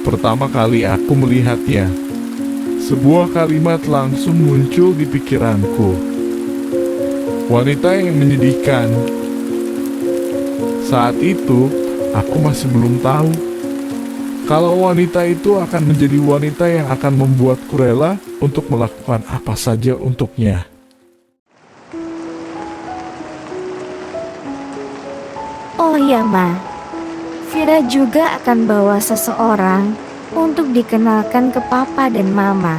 Pertama kali aku melihatnya, sebuah kalimat langsung muncul di pikiranku. Wanita yang menyedihkan. Saat itu, aku masih belum tahu kalau wanita itu akan menjadi wanita yang akan membuatku rela untuk melakukan apa saja untuknya. Oh ya, Ma. Vira juga akan bawa seseorang untuk dikenalkan ke Papa dan Mama.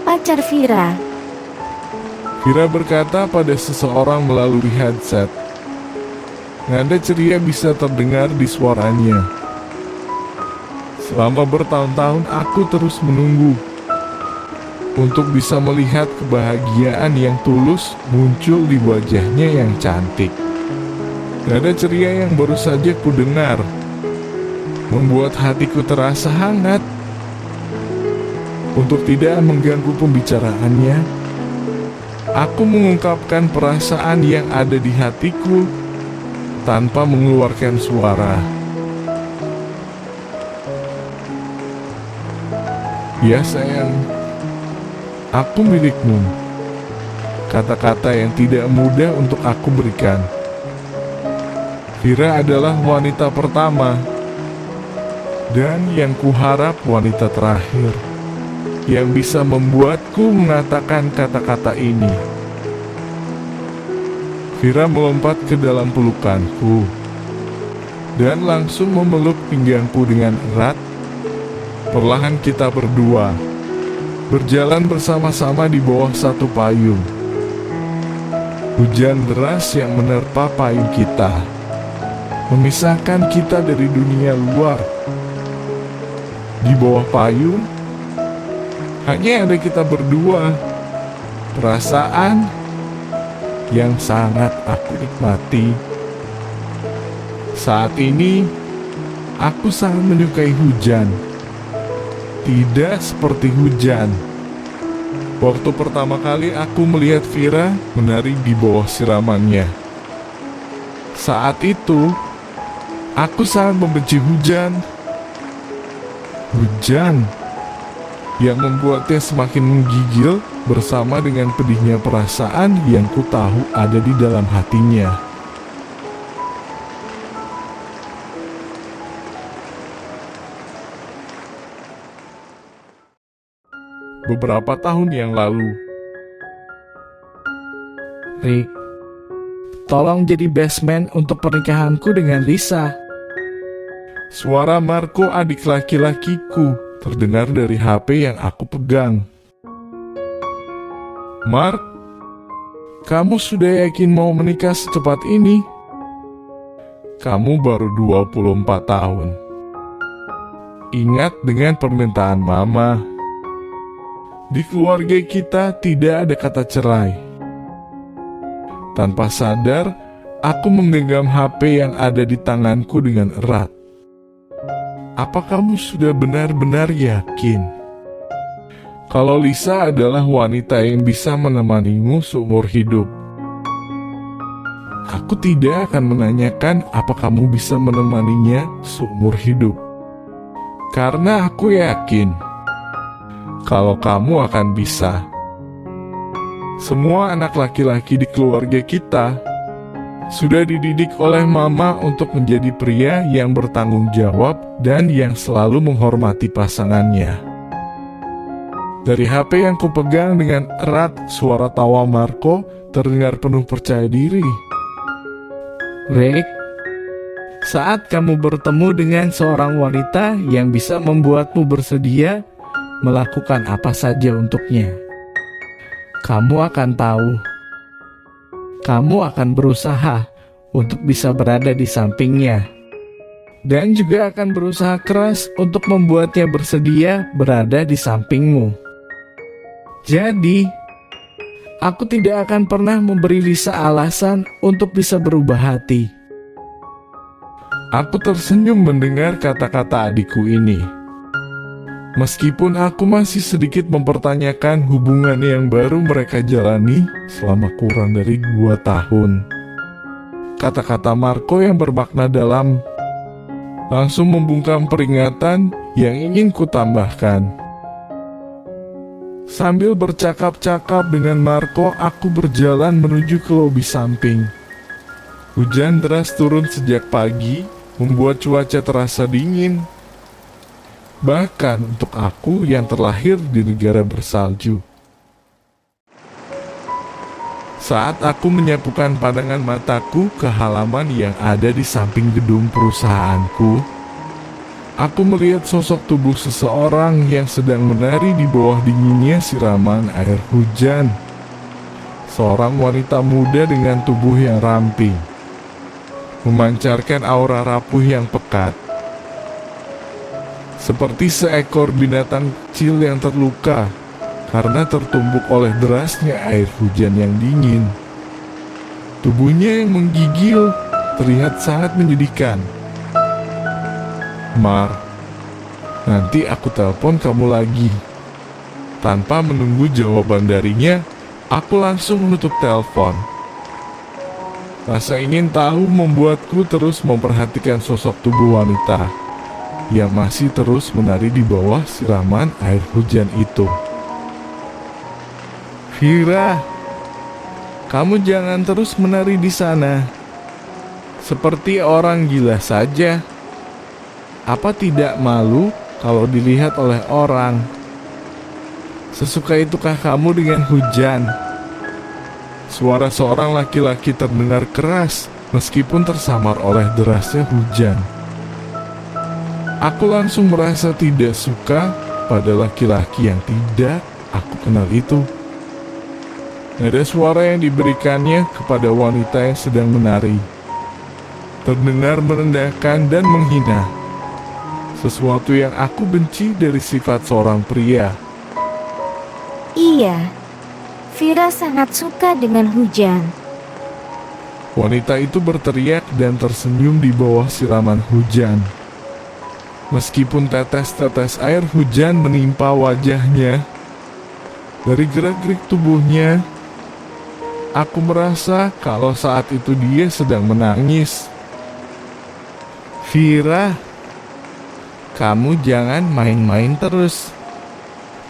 Pacar Vira. Vira berkata pada seseorang melalui headset. Nada ceria bisa terdengar di suaranya. Selama bertahun-tahun aku terus menunggu untuk bisa melihat kebahagiaan yang tulus muncul di wajahnya yang cantik. Nada ceria yang baru saja ku dengar membuat hatiku terasa hangat. Untuk tidak mengganggu pembicaraannya, aku mengungkapkan perasaan yang ada di hatiku tanpa mengeluarkan suara. Ya sayang, aku milikmu. Kata-kata yang tidak mudah untuk aku berikan. Vira adalah wanita pertama dan yang kuharap wanita terakhir yang bisa membuatku mengatakan kata-kata ini. Vira melompat ke dalam pelukanku dan langsung memeluk pinggangku dengan erat. Perlahan kita berdua berjalan bersama-sama di bawah satu payung. Hujan deras yang menerpa payung kita memisahkan kita dari dunia luar. Di bawah payung hanya ada kita berdua. Perasaan yang sangat aku nikmati. Saat ini aku sangat menyukai hujan. Tidak seperti hujan waktu pertama kali aku melihat Vira menari di bawah siramannya. Saat itu aku sangat membenci hujan. Hujan yang membuatnya semakin menggigil bersama dengan pedihnya perasaan yang ku tahu ada di dalam hatinya. Beberapa tahun yang lalu, Rick, tolong jadi best man untuk pernikahanku dengan Lisa. suara Marco, adik laki-lakiku, terdengar dari HP yang aku pegang. Mark, kamu sudah yakin mau menikah secepat ini? Kamu baru 24 tahun. Ingat dengan permintaan Mama. Di keluarga kita tidak ada kata cerai. Tanpa sadar, aku menggenggam HP yang ada di tanganku dengan erat. Apa kamu sudah benar-benar yakin kalau Lisa adalah wanita yang bisa menemanimu seumur hidup? Aku tidak akan menanyakan apa kamu bisa menemaninya seumur hidup, karena aku yakin kalau kamu akan bisa. Semua anak laki-laki di keluarga kita sudah dididik oleh Mama untuk menjadi pria yang bertanggung jawab dan yang selalu menghormati pasangannya. Dari HP yang kupegang dengan erat, suara tawa Marco terdengar penuh percaya diri. Rick, saat kamu bertemu dengan seorang wanita yang bisa membuatmu bersedia melakukan apa saja untuknya, kamu akan tahu. Kamu akan berusaha untuk bisa berada di sampingnya, dan juga akan berusaha keras untuk membuatnya bersedia berada di sampingmu. Jadi, aku tidak akan pernah memberi Lisa alasan untuk bisa berubah hati. Aku tersenyum mendengar kata-kata adikku ini. Meskipun aku masih sedikit mempertanyakan hubungan yang baru mereka jalani selama kurang dari 2 tahun. Kata-kata Marco yang bermakna dalam langsung membungkam peringatan yang ingin kutambahkan. Sambil bercakap-cakap dengan Marco, aku berjalan menuju ke lobi samping. Hujan deras turun sejak pagi, membuat cuaca terasa dingin. Bahkan untuk aku yang terlahir di negara bersalju. Saat aku menyapukan pandangan mataku ke halaman yang ada di samping gedung perusahaanku, aku melihat sosok tubuh seseorang yang sedang menari di bawah dinginnya siraman air hujan. Seorang wanita muda dengan tubuh yang ramping, memancarkan aura rapuh yang pekat. Seperti seekor binatang kecil yang terluka karena tertumbuk oleh derasnya air hujan yang dingin. Tubuhnya yang menggigil terlihat sangat menyedihkan. Mar, nanti aku telepon kamu lagi. Tanpa menunggu jawaban darinya, aku langsung menutup telepon. Rasa ingin tahu membuatku terus memperhatikan sosok tubuh wanita yang masih terus menari di bawah siraman air hujan itu. Vira, kamu jangan terus menari di sana. Seperti orang gila saja. Apa tidak malu kalau dilihat oleh orang? Sesuka itukah kamu dengan hujan? Suara seorang laki-laki terdengar keras meskipun tersamar oleh derasnya hujan. Aku langsung merasa tidak suka pada laki-laki yang tidak aku kenal itu. Nada suara yang diberikannya kepada wanita yang sedang menari terdengar merendahkan dan menghina. Sesuatu yang aku benci dari sifat seorang pria. Iya, Vira sangat suka dengan hujan. Wanita itu berteriak dan tersenyum di bawah siraman hujan. Meskipun tetes-tetes air hujan menimpa wajahnya, dari gerak-gerik tubuhnya, aku merasa kalau saat itu dia sedang menangis. Vira, kamu jangan main-main terus.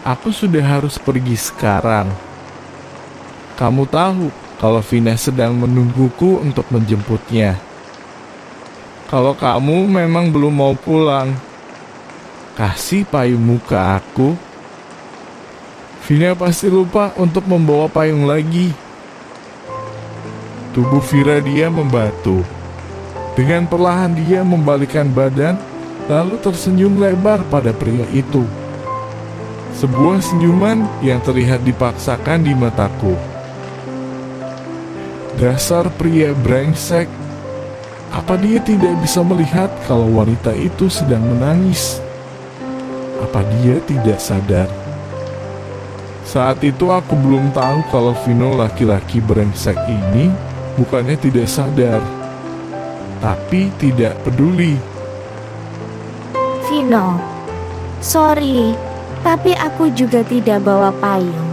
Aku sudah harus pergi sekarang. Kamu tahu kalau Vina sedang menungguku untuk menjemputnya. Kalau kamu memang belum mau pulang, kasih payungmu ke aku. Vina pasti lupa untuk membawa payung lagi. Tubuh Vira dia membatu. Dengan perlahan dia membalikkan badan, lalu tersenyum lebar pada pria itu. Sebuah senyuman yang terlihat dipaksakan di mataku. Dasar pria brengsek. Apa dia tidak bisa melihat kalau wanita itu sedang menangis? Apa dia tidak sadar? Saat itu aku belum tahu kalau Vino laki-laki brengsek ini bukannya tidak sadar, tapi tidak peduli. Vino, sorry, tapi aku juga tidak bawa payung.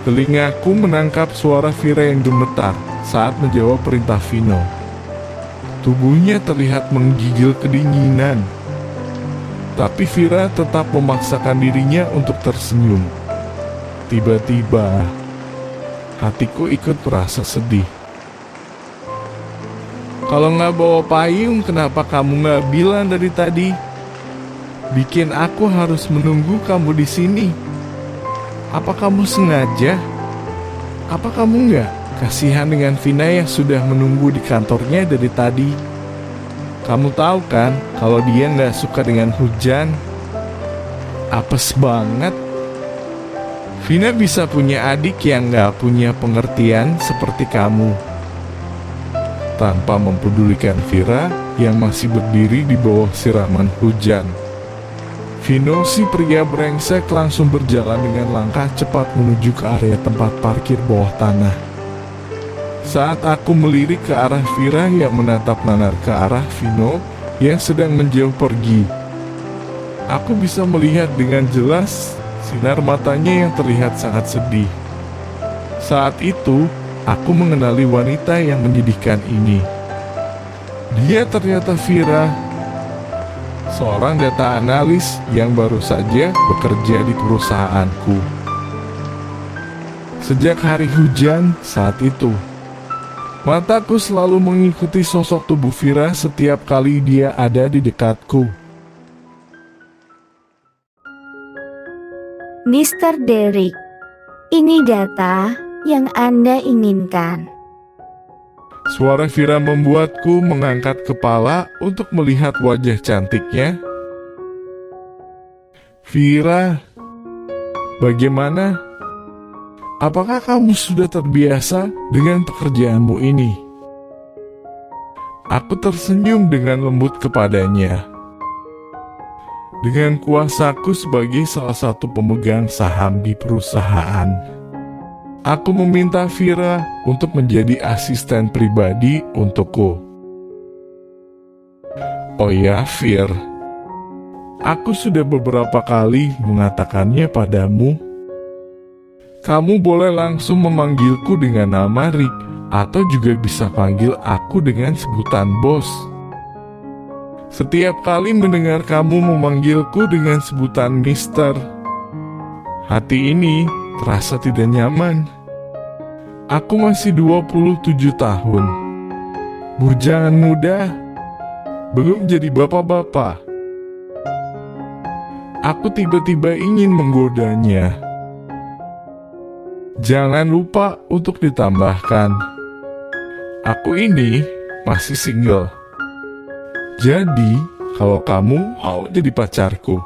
Telingaku menangkap suara Vira yang gemetar saat menjawab perintah Vino. Tubuhnya terlihat menggigil kedinginan, tapi Vira tetap memaksakan dirinya untuk tersenyum. Tiba-tiba, hatiku ikut merasa sedih. Kalau nggak bawa payung, kenapa kamu nggak bilang dari tadi? Bikin aku harus menunggu kamu di sini. Apa kamu sengaja? Apa kamu nggak kasihan dengan Vina yang sudah menunggu di kantornya dari tadi? Kamu tahu kan kalau dia nggak suka dengan hujan? Apes banget. Vina bisa punya adik yang nggak punya pengertian seperti kamu. Tanpa mempedulikan Vira yang masih berdiri di bawah siraman hujan, Vino si pria brengsek langsung berjalan dengan langkah cepat menuju ke area tempat parkir bawah tanah. Saat aku melirik ke arah Vira yang menatap nanar ke arah Vino yang sedang menjauh pergi, aku bisa melihat dengan jelas sinar matanya yang terlihat sangat sedih. Saat itu, aku mengenali wanita yang menyedihkan ini. Dia ternyata Vira, seorang data analis yang baru saja bekerja di perusahaanku. Sejak hari hujan saat itu, mataku selalu mengikuti sosok tubuh Vira setiap kali dia ada di dekatku. Mr. Derek, ini data yang Anda inginkan. Suara Vira membuatku mengangkat kepala untuk melihat wajah cantiknya. Vira, bagaimana? Apakah kamu sudah terbiasa dengan pekerjaanmu ini? Aku tersenyum dengan lembut kepadanya. Dengan kuasaku sebagai salah satu pemegang saham di perusahaan, aku meminta Vira untuk menjadi asisten pribadi untukku. Oh ya, Vir, aku sudah beberapa kali mengatakannya padamu. Kamu boleh langsung memanggilku dengan nama Rick, atau juga bisa panggil aku dengan sebutan bos. Setiap kali mendengar kamu memanggilku dengan sebutan Mister, hati ini terasa tidak nyaman. Aku masih 27 tahun, bujangan muda, belum jadi bapak-bapak. Aku tiba-tiba ingin menggodanya. Jangan lupa untuk ditambahkan, aku ini masih single. Jadi, kalau kamu mau jadi pacarku,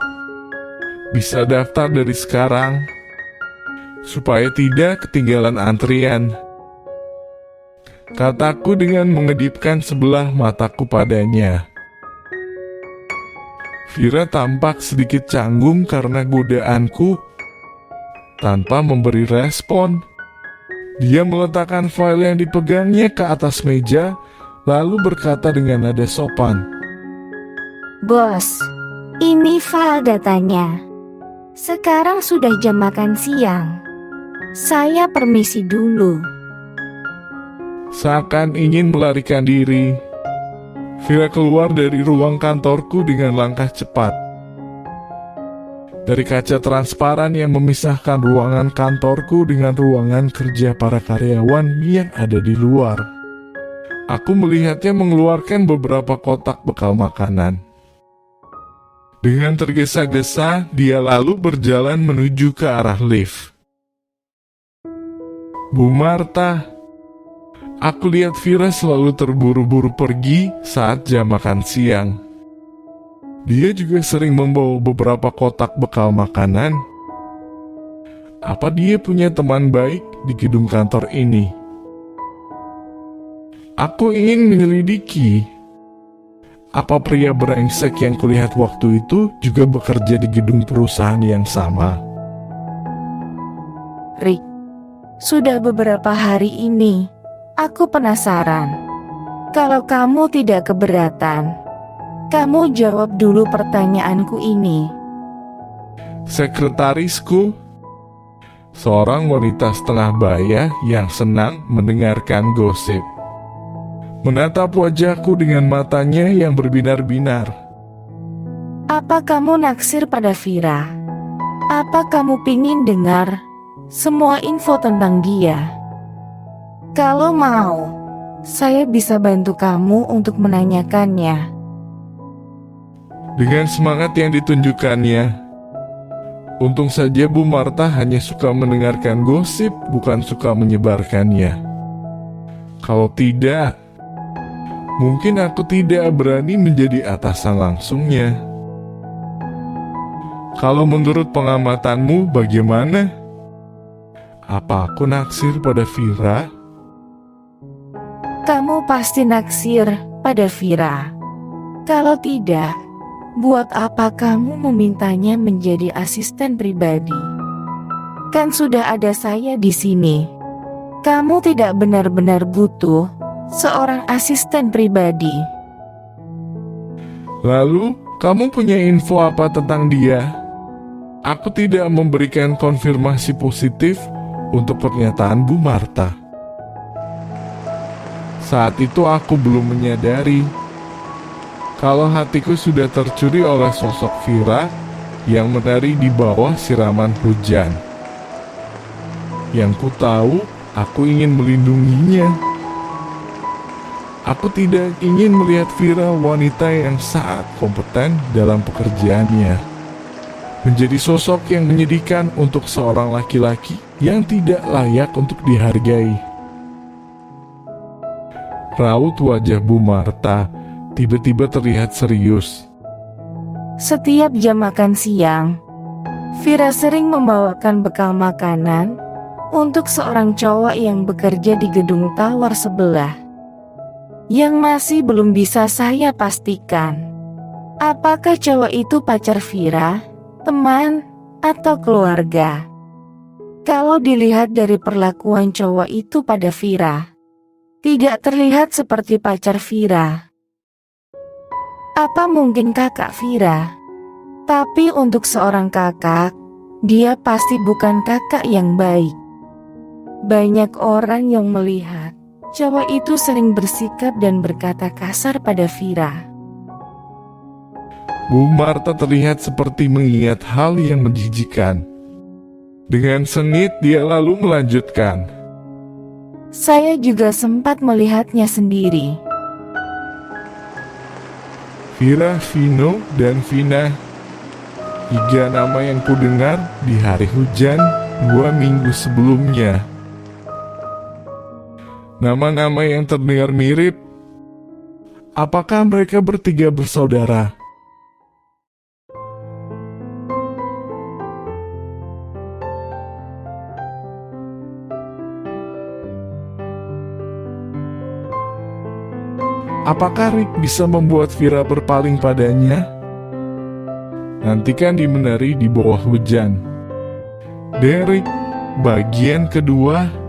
bisa daftar dari sekarang, supaya tidak ketinggalan antrian. Kataku dengan mengedipkan sebelah mataku padanya. Vira tampak sedikit canggung karena godaanku. Tanpa memberi respon, dia meletakkan file yang dipegangnya ke atas meja, lalu berkata dengan nada sopan, Bos, ini file datanya. Sekarang sudah jam makan siang. Saya permisi dulu. Seakan ingin melarikan diri, Vira keluar dari ruang kantorku dengan langkah cepat. Dari kaca transparan yang memisahkan ruangan kantorku dengan ruangan kerja para karyawan yang ada di luar, aku melihatnya mengeluarkan beberapa kotak bekal makanan. Dengan tergesa-gesa, dia lalu berjalan menuju ke arah lift. Bu Marta, aku lihat Vira selalu terburu-buru pergi saat jam makan siang. Dia juga sering membawa beberapa kotak bekal makanan. Apa dia punya teman baik di gedung kantor ini? Aku ingin menyelidiki. Apa pria brengsek yang kulihat waktu itu juga bekerja di gedung perusahaan yang sama? Rick, sudah beberapa hari ini, aku penasaran. Kalau kamu tidak keberatan, kamu jawab dulu pertanyaanku ini. Sekretarisku, seorang wanita setengah baya yang senang mendengarkan gosip, menatap wajahku dengan matanya yang berbinar-binar. Apa kamu naksir pada Vira? Apa kamu pingin dengar semua info tentang dia? Kalau mau, saya bisa bantu kamu untuk menanyakannya. Dengan semangat yang ditunjukkannya, untung saja Bu Marta hanya suka mendengarkan gosip, bukan suka menyebarkannya. Kalau tidak, mungkin aku tidak berani menjadi atasan langsungnya. Kalau menurut pengamatanmu bagaimana? Apa aku naksir pada Vira? Kamu pasti naksir pada Vira. Kalau tidak, buat apa kamu memintanya menjadi asisten pribadi? Kan sudah ada saya di sini. Kamu tidak benar-benar butuh seorang asisten pribadi. Lalu, kamu punya info apa tentang dia? Aku tidak memberikan konfirmasi positif untuk pernyataan Bu Marta. Saat itu aku belum menyadari kalau hatiku sudah tercuri oleh sosok Vira yang menari di bawah siraman hujan. Yang ku tahu, aku ingin melindunginya. Aku tidak ingin melihat Vira wanita yang sangat kompeten dalam pekerjaannya menjadi sosok yang menyedihkan untuk seorang laki-laki yang tidak layak untuk dihargai. Raut wajah Bu Marta tiba-tiba terlihat serius. Setiap jam makan siang, Vira sering membawakan bekal makanan untuk seorang cowok yang bekerja di gedung tawar sebelah. Yang masih belum bisa saya pastikan, apakah cowok itu pacar Vira, teman, atau keluarga. Kalau dilihat dari perlakuan cowok itu pada Vira, tidak terlihat seperti pacar Vira. Apa mungkin kakak Vira? Tapi untuk seorang kakak, dia pasti bukan kakak yang baik. Banyak orang yang melihat cowok itu sering bersikap dan berkata kasar pada Vira. Bu Marta terlihat seperti mengingat hal yang menjijikan. Dengan sengit dia lalu melanjutkan. Saya juga sempat melihatnya sendiri. Vira, Vino, dan Vina. 3 nama yang kudengar di hari hujan 2 minggu sebelumnya. Nama-nama yang terdengar mirip. Apakah mereka bertiga bersaudara? Apakah Rick bisa membuat Vira berpaling padanya? Nantikan di Menari di Bawah Hujan. Derek, bagian kedua.